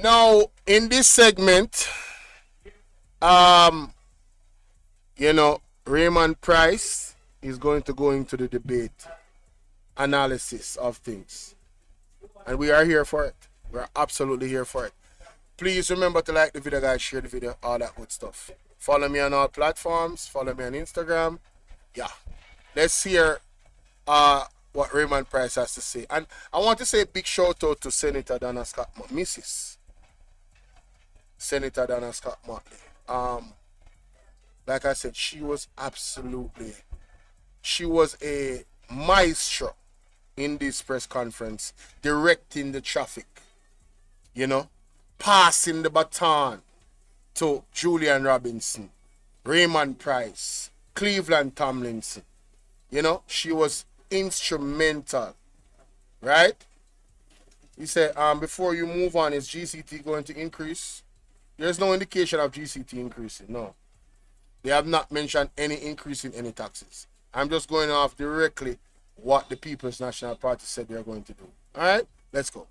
Now, in this segment, um, Raymond Price is going to go into the debate analysis of things. And we are here for it. We're absolutely here for it. Please remember to like the video, guys, share the video, all that good stuff. Follow me on all platforms, follow me on Instagram. Yeah. Let's hear what Raymond Price has to say. And I want to say a big shout out to Senator Donna Scott, Mrs. Senator Donna Scott Motley. Like I said, she was a maestro in this press conference, directing the traffic, passing the baton to Julian Robinson, Raymond Price, Cleveland Tomlinson. She was instrumental, right? He said, before you move on, is GCT going to increase? There's no indication of GCT increasing, no. They have not mentioned any increase in any taxes. I'm just going off directly what the People's National Party said they're going to do. All right, let's go.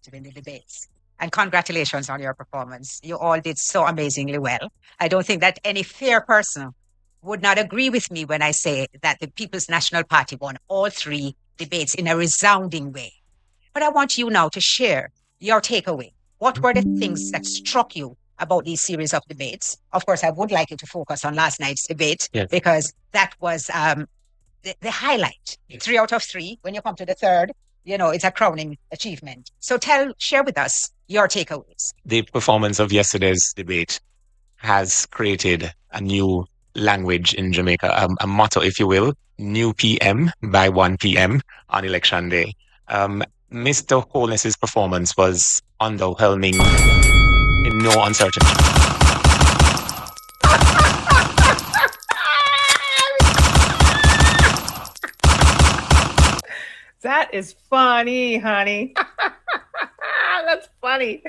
To win the debates. And congratulations on your performance. You all did so amazingly well. I don't think that any fair person would not agree with me when I say that the People's National Party won all three debates in a resounding way. But I want you now to share your takeaway. What were the things that struck you about these series of debates? Of course, I would like you to focus on last night's debate, yes, because that was the highlight. 3 out of 3. When you come to the third, it's a crowning achievement. So share with us your takeaways. The performance of yesterday's debate has created a new language in Jamaica, a motto, if you will, new PM by 1 p.m. on election day. Mr. Holness's performance was underwhelming in no uncertainty. That is funny, honey. That's funny.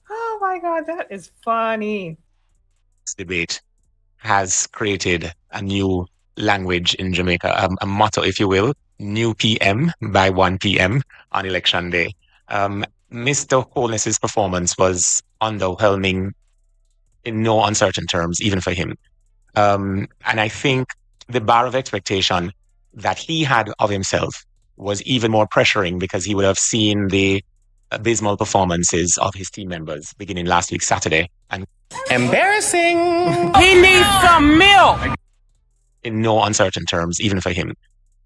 Oh my God, that is funny. This debate has created a new language in Jamaica, a motto, if you will, new PM by 1 p.m. on election day. Mr. Holness's performance was underwhelming in no uncertain terms, even for him. And I think the bar of expectation that he had of himself was even more pressuring because he would have seen the abysmal performances of his team members beginning last week, Saturday. And embarrassing. He needs some milk. In no uncertain terms, even for him.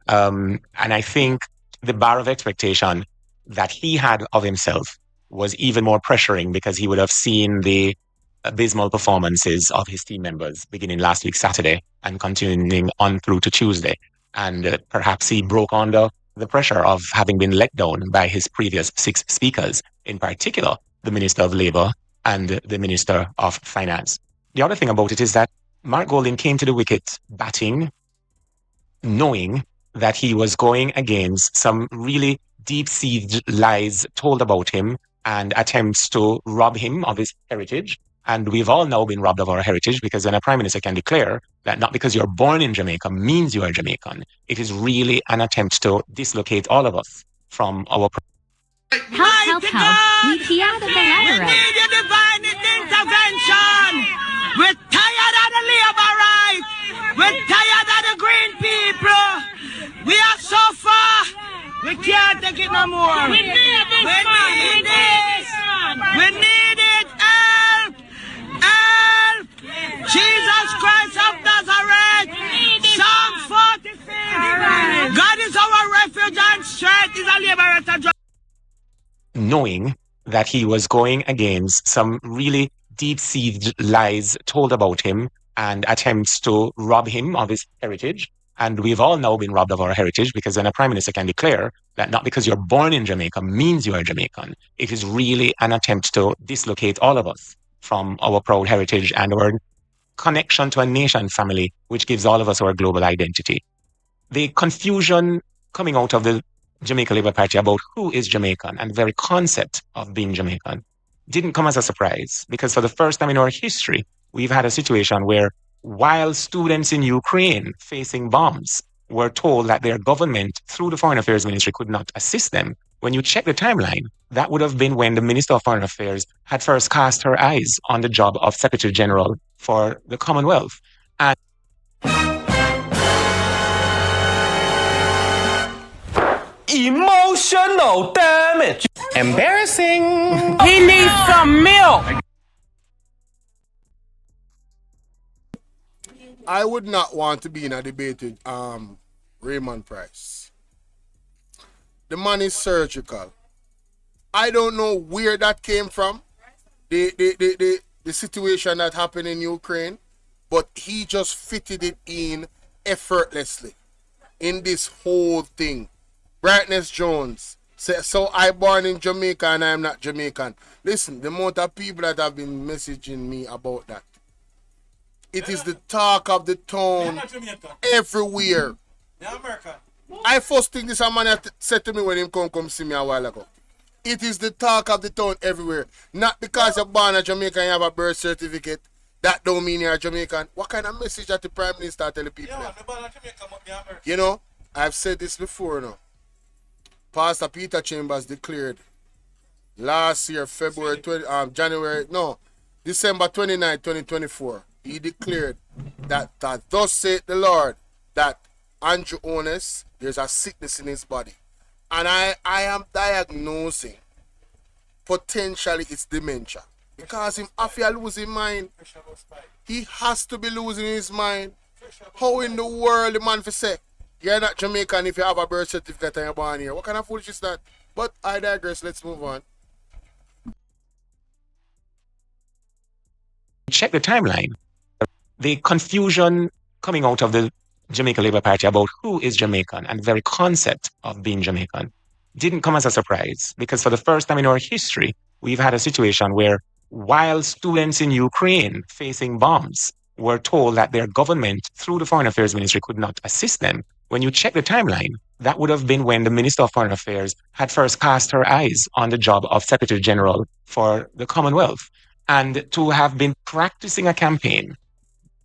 And I think the bar of expectation that he had of himself was even more pressuring because he would have seen the abysmal performances of his team members beginning last week, Saturday, and continuing on through to Tuesday. And perhaps he broke under the pressure of having been let down by his previous 6 speakers, in particular, the Minister of Labour and the Minister of Finance. The other thing about it is that Mark Golding came to the wicket batting, knowing that he was going against some really deep-seated lies told about him and attempts to rob him of his heritage. And we've all now been robbed of our heritage because when a prime minister can declare that not because you're born in Jamaica means you are Jamaican, it is really an attempt to dislocate all of us from our... Help. We key out of the ladder. We need your divine intervention. We're tired of the labor rights. We're tired of the green people. We are so far. We can't take it no more. We need this. We need this. We need it. Help. Help. Jesus Christ of Nazareth. Psalm 46. God is our refuge and strength. Is a liberator. Knowing that he was going against some really deep-seated lies told about him and attempts to rob him of his heritage. And we've all now been robbed of our heritage because when a prime minister can declare that not because you're born in Jamaica means you are Jamaican, it is really an attempt to dislocate all of us from our proud heritage and our connection to a nation family, which gives all of us our global identity. The confusion coming out of the Jamaica Labour Party about who is Jamaican and the very concept of being Jamaican didn't come as a surprise because for the first time in our history, we've had a situation where while students in Ukraine facing bombs were told that their government, through the Foreign Affairs Ministry, could not assist them. When you check the timeline, that would have been when the Minister of Foreign Affairs had first cast her eyes on the job of Secretary General for the Commonwealth. And emotional damage. Embarrassing. He needs some milk. I would not want to be in a debate with Raymond PRYCE. The man is surgical. I don't know where that came from, the situation that happened in Ukraine, but he just fitted it in effortlessly in this whole thing. Brightness Jones says, so I born in Jamaica and I'm not Jamaican. Listen, the amount of people that have been messaging me about that. It is the talk of the town everywhere. I first think this a man said to me when he come see me a while ago. It is the talk of the town everywhere. Not because you're born a Jamaican and you have a birth certificate, that don't mean you're a Jamaican. What kind of message that the Prime Minister tell the people? You know, I've said this before now. Pastor Peter Chambers declared last year, December 29, 2024. He declared that thus saith the Lord, that Andrew Ones, there's a sickness in his body. And I am diagnosing potentially it's dementia. Because if he lose his mind, he has to be losing his mind. How in the world the man for say, you're not Jamaican if you have a birth certificate and you're born here? What kind of foolishness is that? But I digress, let's move on. Check the timeline. The confusion coming out of the Jamaica Labour Party about who is Jamaican and the very concept of being Jamaican didn't come as a surprise, because for the first time in our history, we've had a situation where while students in Ukraine facing bombs were told that their government, through the Foreign Affairs Ministry, could not assist them. When you check the timeline, that would have been when the Minister of Foreign Affairs had first cast her eyes on the job of Secretary General for the Commonwealth, and to have been practicing a campaign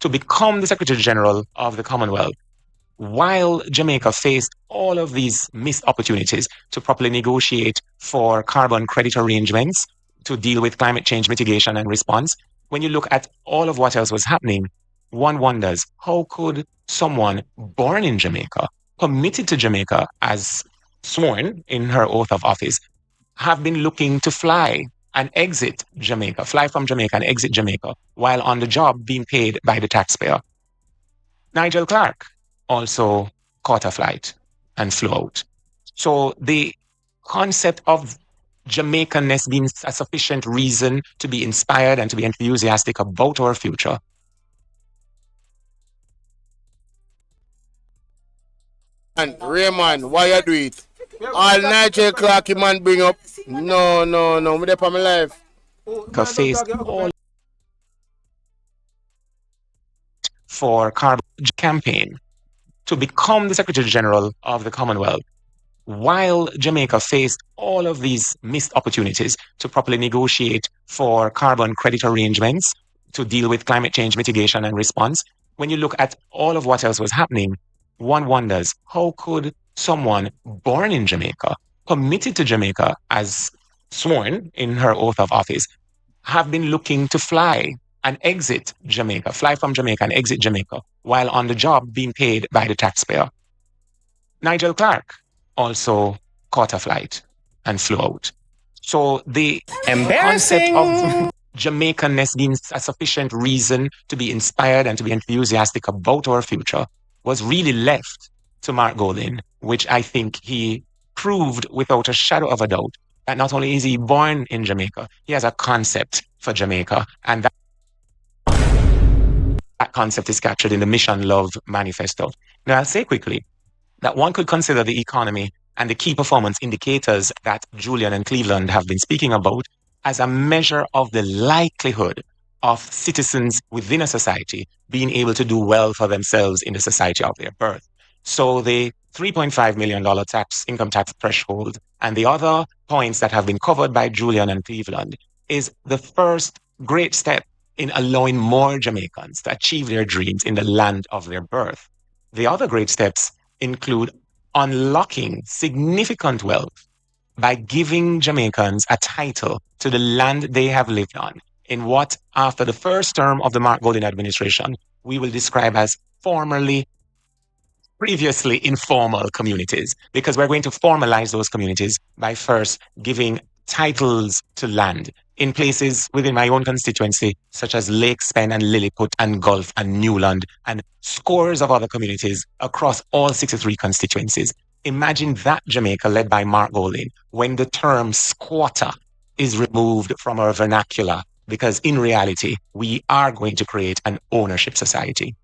to become the Secretary General of the Commonwealth, while Jamaica faced all of these missed opportunities to properly negotiate for carbon credit arrangements, to deal with climate change mitigation and response. When you look at all of what else was happening, one wonders, how could someone born in Jamaica, committed to Jamaica as sworn in her oath of office, have been looking to fly and exit Jamaica, fly from Jamaica and exit Jamaica, while on the job being paid by the taxpayer? Nigel Clark also caught a flight and flew out. So the concept of Jamaicanness being a sufficient reason to be inspired and to be enthusiastic about our future. And Raymond, why you do it? All Nigel Clark you man bring up. No, me there for my life. Faced all for carbon campaign to become the Secretary General of the Commonwealth, while Jamaica faced all of these missed opportunities to properly negotiate for carbon credit arrangements, to deal with climate change mitigation and response. When you look at all of what else was happening, one wonders, how could someone born in Jamaica, committed to Jamaica as sworn in her oath of office, have been looking to fly and exit Jamaica, fly from Jamaica and exit Jamaica, while on the job being paid by the taxpayer? Nigel Clark also caught a flight and flew out. So the concept of Jamaicanness being a sufficient reason to be inspired and to be enthusiastic about our future was really left to Mark Golding, which I think he proved without a shadow of a doubt that not only is he born in Jamaica, he has a concept for Jamaica, and that concept is captured in the Mission Love manifesto. Now, I'll say quickly that one could consider the economy and the key performance indicators that Julian and Cleveland have been speaking about as a measure of the likelihood of citizens within a society being able to do well for themselves in the society of their birth. So the $3.5 million income tax threshold and the other points that have been covered by Julian and Cleveland is the first great step in allowing more Jamaicans to achieve their dreams in the land of their birth. The other great steps include unlocking significant wealth by giving Jamaicans a title to the land they have lived on in what, after the first term of the Mark Golding administration, we will describe as previously informal communities, because we're going to formalize those communities by first giving titles to land in places within my own constituency, such as Lake Spen and Lilliput and Gulf and Newland and scores of other communities across all 63 constituencies. Imagine that Jamaica led by Mark Golding when the term squatter is removed from our vernacular, because in reality, we are going to create an ownership society.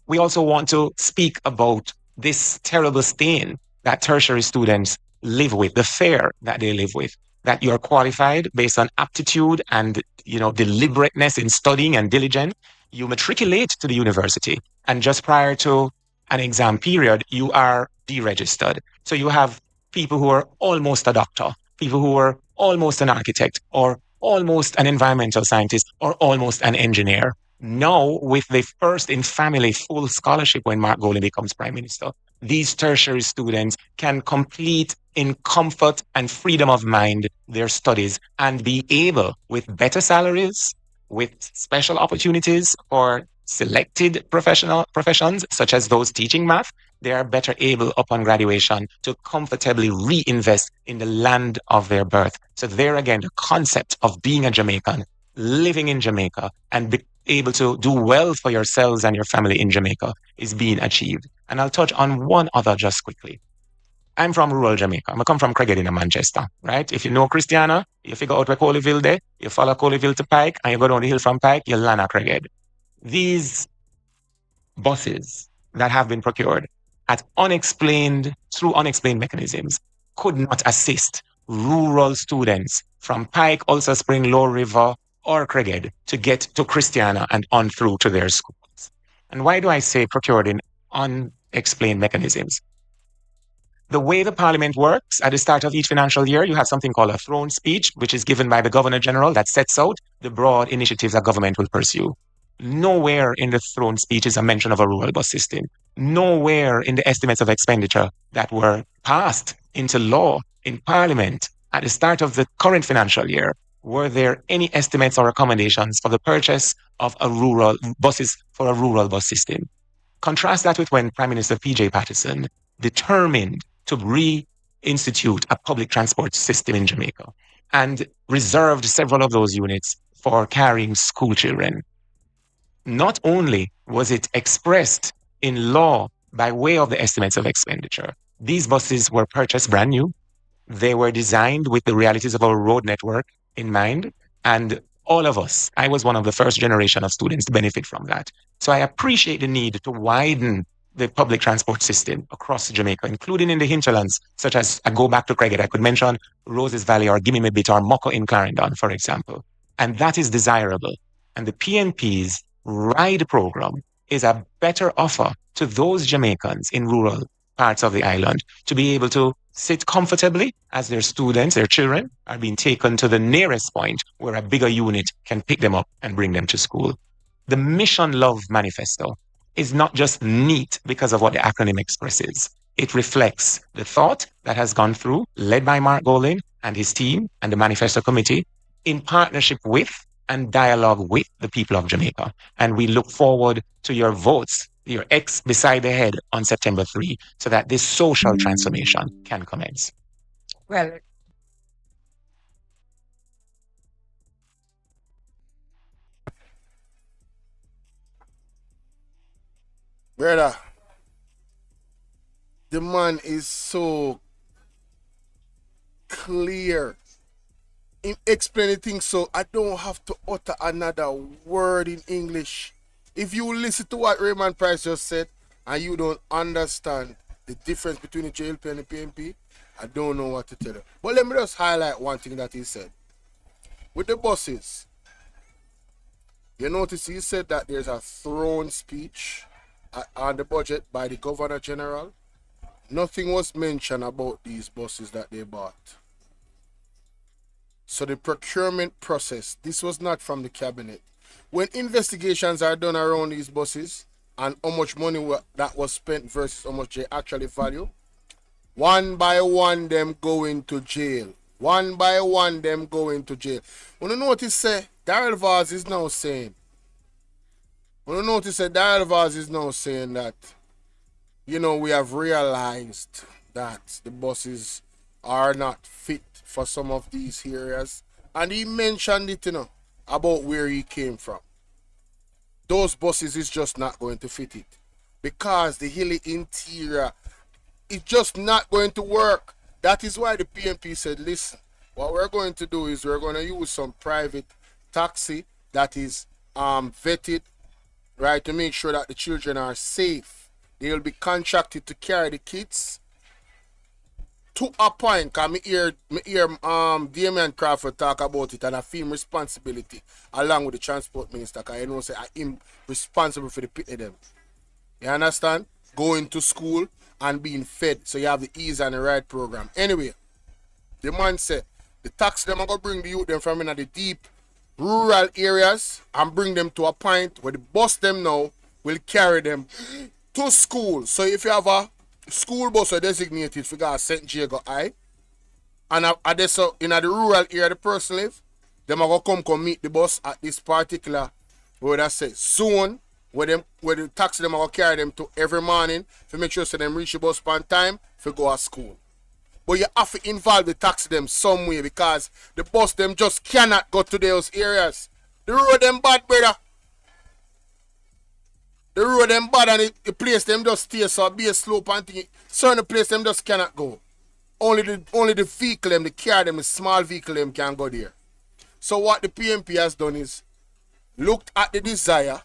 We also want to speak about this terrible stain that tertiary students live with, the fear that they live with, that you're qualified based on aptitude and deliberateness in studying and diligence. You matriculate to the university, and just prior to an exam period, you are deregistered. So you have people who are almost a doctor, people who are almost an architect, or almost an environmental scientist, or almost an engineer. Now, with the first in family full scholarship when Mark Golding becomes Prime Minister, these tertiary students can complete in comfort and freedom of mind their studies and be able, with better salaries, with special opportunities for selected professions, such as those teaching math, they are better able upon graduation to comfortably reinvest in the land of their birth. So there again, the concept of being a Jamaican, living in Jamaica, and be able to do well for yourselves and your family in Jamaica is being achieved. And I'll touch on one other just quickly. I'm from rural Jamaica. I come from Craighead in Manchester, right? If you know Christiana, you figure out where Coleyville there, you follow Coleyville to Pike, and you go down the hill from Pike, you land at Craighead. These buses that have been procured through unexplained mechanisms could not assist rural students from Pike, Ulster Spring, Low River, or Craighead to get to Christiana and on through to their schools. And why do I say procured in unexplained mechanisms? The way the Parliament works, at the start of each financial year, you have something called a throne speech, which is given by the Governor General that sets out the broad initiatives that government will pursue. Nowhere in the throne speech is a mention of a rural bus system. Nowhere in the estimates of expenditure that were passed into law in Parliament at the start of the current financial year were there any estimates or recommendations for the purchase of buses for a rural bus system. Contrast that with when Prime Minister P.J. Patterson determined to reinstitute a public transport system in Jamaica and reserved several of those units for carrying school children. Not only was it expressed in law by way of the estimates of expenditure, these buses were purchased brand new. They were designed with the realities of our road network in mind. And all of us, I was one of the first generation of students to benefit from that. So I appreciate the need to widen the public transport system across Jamaica, including in the hinterlands, such as, I go back to Craighead, I could mention Roses Valley or Gimme Me Bit or Moko in Clarendon, for example. And that is desirable. And the PNP's RIDE program is a better offer to those Jamaicans in rural parts of the island to be able to sit comfortably as their students, their children, are being taken to the nearest point where a bigger unit can pick them up and bring them to school. The Mission Love Manifesto is not just neat because of what the acronym expresses. It reflects the thought that has gone through, led by Mark Golding and his team and the Manifesto Committee, in partnership with and dialogue with the people of Jamaica. And we look forward to your votes, your X beside the head on September 3, so that this social transformation can commence. Well, Brother, the man is so clear in explaining things, so I don't have to utter another word in English. If you listen to what Raymond Price just said and you don't understand the difference between the JLP and the PNP, I don't know what to tell you. But let me just highlight one thing that he said. With the buses, you notice he said that there's a throne speech on the budget by the Governor General. Nothing was mentioned about these buses that they bought. So the procurement process, this was not from the cabinet. When investigations are done around these buses, and how much money that was spent versus how much they actually value, one by one them go into jail. One by one them go into jail. When you notice say Daryl Vaz is now saying, that, you know, we have realized that the buses are not fit for some of these areas. And he mentioned it, you know, about where he came from. Those buses is just not going to fit it. Because the hilly interior, it's just not going to work. That is why the PMP said, listen, what we're going to do is we're going to use some private taxi that is vetted, right, to make sure that the children are safe. They'll be contracted to carry the kids to a point. Cause me hear Damian Crawford talk about it, and I feel responsibility along with the transport minister. Cause you know say I'm responsible for the pit of them. You understand? Going to school and being fed. So you have the ease and the ride program. Anyway, the man said the taxi them are gonna bring the youth them from in the deep rural areas and bring them to a point where the bus them now will carry them to school. So if you have a school bus or designated for St. Jago I, and so in the rural area the person live, them are gonna come meet the bus at this particular where that say zone where the taxi them are gonna carry them to every morning to make sure so them reach the bus on time for go to school. But you have to involve the taxi them some way because the bus them just cannot go to those areas. The road them bad, brother. The road them bad and the place them just stay so be a slope and thing. Certain place them just cannot go. Only the vehicle them, the car them, the small vehicle them can go there. So what the PMP has done is looked at the desire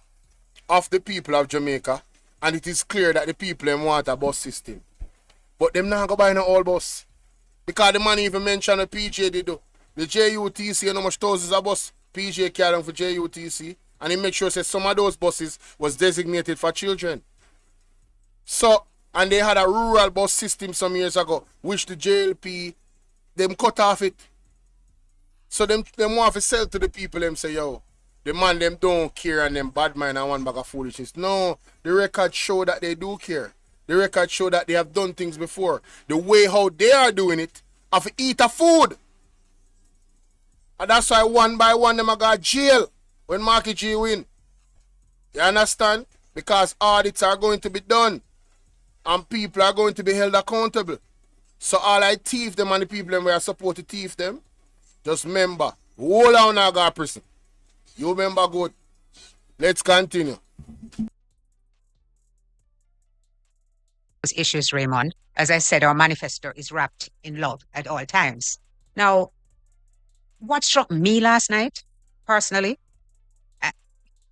of the people of Jamaica, and it is clear that the people them want a bus system. But them not go buy no old bus. Because the man even mentioned a PJ they do. The JUTC and how much thousands of bus PJ carrying for JUTC. And he make sure that some of those buses was designated for children. So, and they had a rural bus system some years ago, which the JLP, them cut off it. So them want to sell to the people, them say, yo, the man them don't care and them bad mind and one bag of foolishness. No, the records show that they do care. The records show that they have done things before. The way how they are doing it, have to eat a food. And that's why one by one them are got jail when Marky G win. You understand? Because audits are going to be done. And people are going to be held accountable. So all I thief them and the people them where I support to thief them, just remember, hold on now, God prison. You remember good. Let's continue. Those issues, Raymond. As I said, our manifesto is wrapped in love at all times. Now, what struck me last night, personally,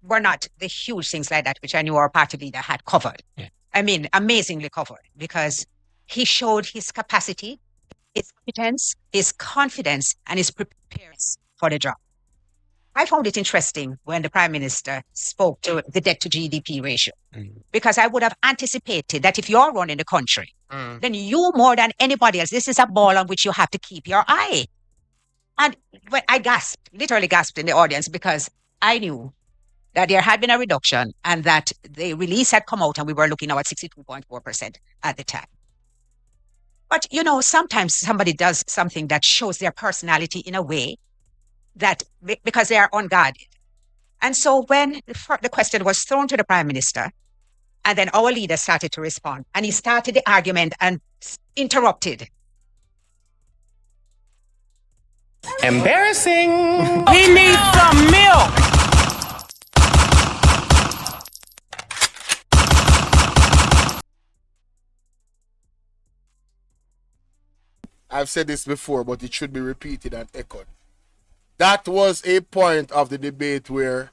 were not the huge things like that, which I knew our party leader had covered. Yeah. I mean, amazingly covered, because he showed his capacity, his competence, his confidence, and his preparedness for the job. I found it interesting when the Prime Minister spoke to the debt to GDP ratio, because I would have anticipated that if you're running the country, then you more than anybody else, this is a ball on which you have to keep your eye. And when I gasped, literally gasped in the audience, because I knew that there had been a reduction and that the release had come out and we were looking now at 62.4% at the time. But, you know, sometimes somebody does something that shows their personality in a way that, because they are unguarded. And so when the question was thrown to the Prime Minister, and then our leader started to respond, and he started the argument and interrupted. Embarrassing. We need some milk. I've said this before, but it should be repeated and echoed. That was a point of the debate where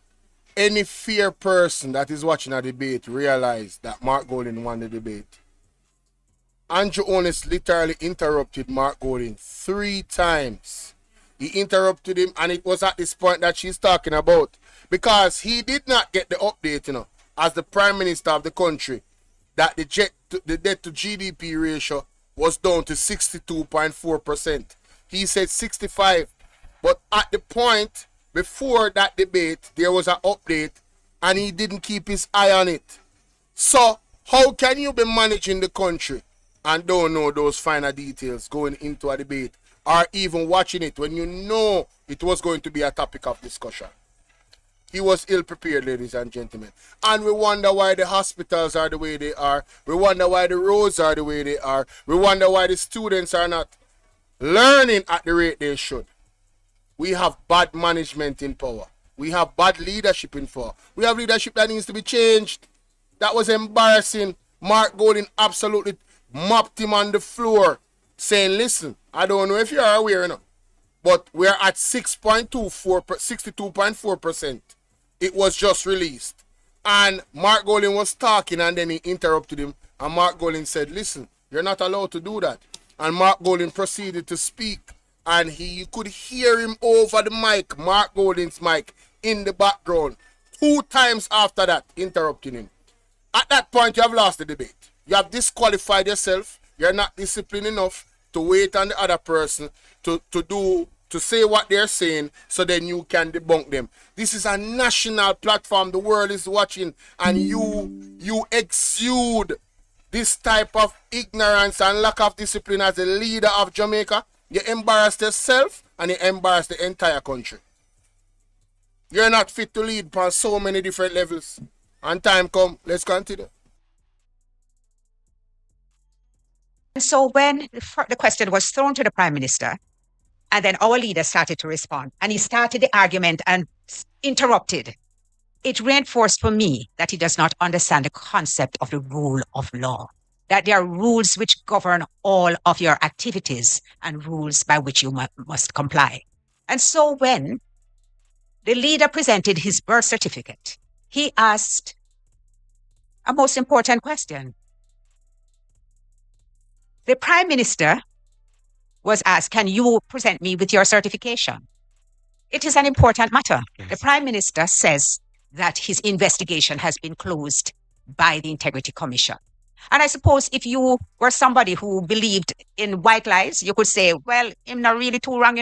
any fair person that is watching a debate realized that Mark Golding won the debate. Andrew Honest literally interrupted Mark Golding 3 times. He interrupted him, and it was at this point that she's talking about, because he did not get the update, you know, as the Prime Minister of the country, that the debt to GDP ratio was down to 62.4%. He said 65. But at the point before that debate, there was an update, and he didn't keep his eye on it. So how can you be managing the country and don't know those finer details going into a debate or even watching it when you know it was going to be a topic of discussion? He was ill prepared, ladies and gentlemen. And we wonder why the hospitals are the way they are. We wonder why the roads are the way they are. We wonder why the students are not learning at the rate they should. We have bad management in power. We have bad leadership in power. We have leadership that needs to be changed. That was embarrassing. Mark Golding absolutely mopped him on the floor, saying, listen, I don't know if you are aware, but we're at 62.4%. It was just released. And Mark Golding was talking and then he interrupted him. And Mark Golding said, listen, you're not allowed to do that. And Mark Golding proceeded to speak. And you could hear him over the mic, Mark Golding's mic, in the background. 2 times after that, interrupting him. At that point, you have lost the debate. You have disqualified yourself. You're not disciplined enough to wait on the other person to say what they're saying so then you can debunk them. This is a national platform. The world is watching and you exude this type of ignorance and lack of discipline as a leader of Jamaica. You embarrass yourself and you embarrass the entire country. You're not fit to lead on so many different levels. And time come, let's continue. And so when the question was thrown to the Prime Minister, and then our leader started to respond, and he started the argument and interrupted, it reinforced for me that he does not understand the concept of the rule of law, that there are rules which govern all of your activities and rules by which you must comply. And so when the leader presented his birth certificate, he asked a most important question. The Prime Minister was asked, can you present me with your certification? It is an important matter. Yes. The Prime Minister says that his investigation has been closed by the Integrity Commission. And I suppose if you were somebody who believed in white lies, you could say, well, I'm not really too wrong,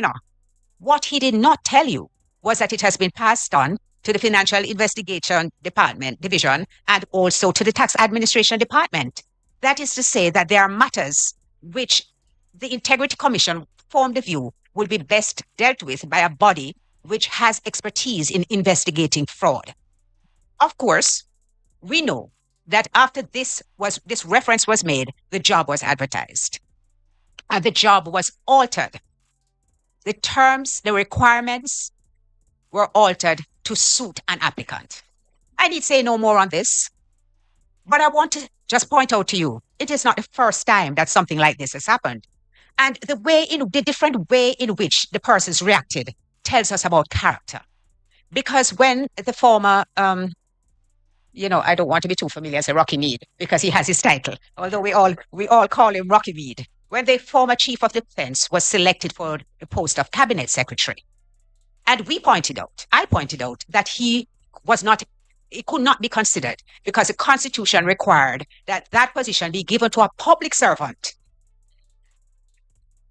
What he did not tell you was that it has been passed on to the Financial Investigation Division and also to the Tax Administration Department. That is to say that there are matters which the Integrity Commission formed the view will be best dealt with by a body which has expertise in investigating fraud. Of course, we know that after this reference was made, the job was advertised and the job was altered. The terms, the requirements were altered to suit an applicant. I need say no more on this, but I want to just point out to you, it is not the first time that something like this has happened. And the different way in which the persons reacted tells us about character. Because when the former, I don't want to be too familiar as a Rocky Mead because he has his title, although we all call him Rocky Mead. When the former Chief of Defense was selected for the post of Cabinet Secretary, and I pointed out that it could not be considered because the Constitution required that that position be given to a public servant.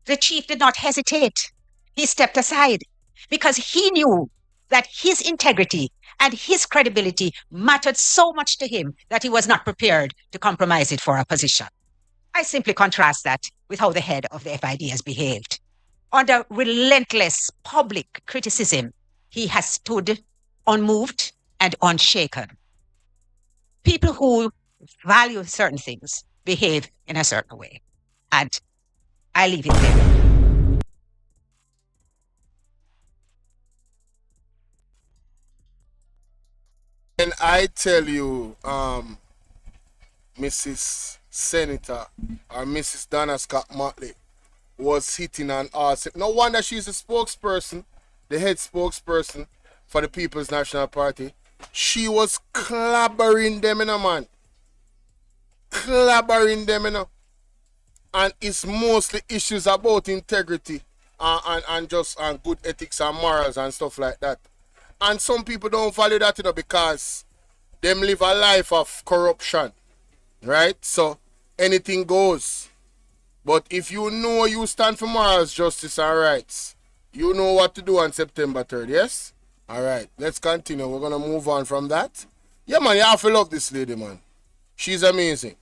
The chief did not hesitate. He stepped aside because he knew that his integrity and his credibility mattered so much to him that he was not prepared to compromise it for a position. I simply contrast that with how the head of the FID has behaved. Under relentless public criticism, he has stood unmoved and unshaken. People who value certain things behave in a certain way. And I leave it there. And I tell you, Mrs. Senator or Mrs. Donna Scott Motley was hitting on us. No wonder she's the spokesperson, the head spokesperson for the People's National Party. She was clobbering them, man. Clobbering them, And it's mostly issues about integrity and just good ethics and morals and stuff like that. And some people don't value that, because them live a life of corruption, right? So anything goes. But if you know you stand for morals, justice, and rights, you know what to do on September 3rd, yes? All right, let's continue. We're going to move on from that. Yeah, man, you have to love this lady, man. She's amazing.